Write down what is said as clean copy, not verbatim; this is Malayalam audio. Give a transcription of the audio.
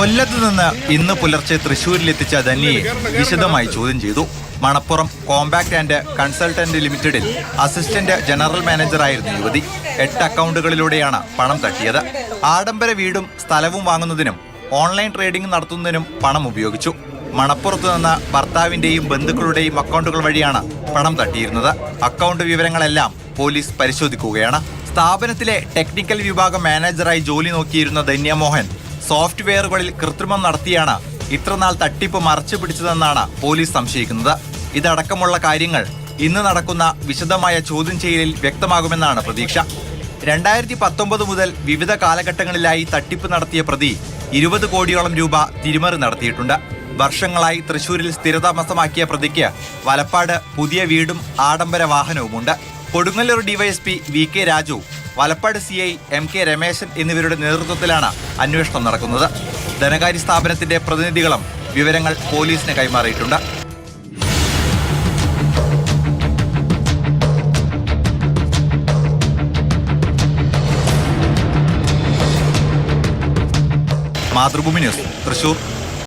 കൊല്ലത്ത് നിന്ന് ഇന്ന് പുലർച്ചെ തൃശൂരിലെത്തിച്ച ധന്യയെ വിശദമായി ചോദ്യം ചെയ്തു. മണപ്പുറം കോമ്പാക്ട് ആൻഡ് കൺസൾട്ടന്റ് ലിമിറ്റഡിൽ അസിസ്റ്റന്റ് ജനറൽ മാനേജറായിരുന്നു യുവതി. 8 അക്കൗണ്ടുകളിലൂടെയാണ് പണം തട്ടിയത്. ആഡംബര വീടും സ്ഥലവും വാങ്ങുന്നതിനും ഓൺലൈൻ ട്രേഡിംഗ് നടത്തുന്നതിനും പണം ഉപയോഗിച്ചു. മണപ്പുറത്ത് നിന്ന് ഭർത്താവിന്റെയും ബന്ധുക്കളുടെയും അക്കൗണ്ടുകൾ വഴിയാണ് പണം തട്ടിയിരുന്നത്. അക്കൗണ്ട് വിവരങ്ങളെല്ലാം പോലീസ് പരിശോധിക്കുകയാണ്. സ്ഥാപനത്തിലെ ടെക്നിക്കൽ വിഭാഗം മാനേജറായി ജോലി നോക്കിയിരുന്ന ധന്യ മോഹൻ സോഫ്റ്റ്വെയറുകളിൽ കൃത്രിമം നടത്തിയാണ് ഇത്രനാൾ തട്ടിപ്പ് മറച്ചു പിടിച്ചതെന്നാണ് പോലീസ് സംശയിക്കുന്നത്. ഇതടക്കമുള്ള കാര്യങ്ങൾ ഇന്ന് നടക്കുന്ന വിശദമായ ചോദ്യം ചെയ്യലിൽ വ്യക്തമാകുമെന്നാണ് പ്രതീക്ഷ. 2019 മുതൽ വിവിധ കാലഘട്ടങ്ങളിലായി തട്ടിപ്പ് നടത്തിയ പ്രതി 20 കോടിയോളം രൂപ തിരിമറി നടത്തിയിട്ടുണ്ട്. വർഷങ്ങളായി തൃശൂരിൽ സ്ഥിരതാമസമാക്കിയ പ്രതിക്ക് വലപ്പാട് പുതിയ വീടും ആഡംബര വാഹനവുമുണ്ട്. Kodungallur DySP VK Raju, Valappad CI MK Rameshan എന്നിവരുടെ നേതൃത്വത്തിലാണ് അന്വേഷണം നടക്കുന്നത്. ധനകാര്യ സ്ഥാപനത്തിന്റെ പ്രതിനിധികളും വിവരങ്ങൾ പോലീസിന് കൈമാറിയിട്ടുണ്ട്. മാതൃഭൂമി ന്യൂസ്, തൃശൂർ.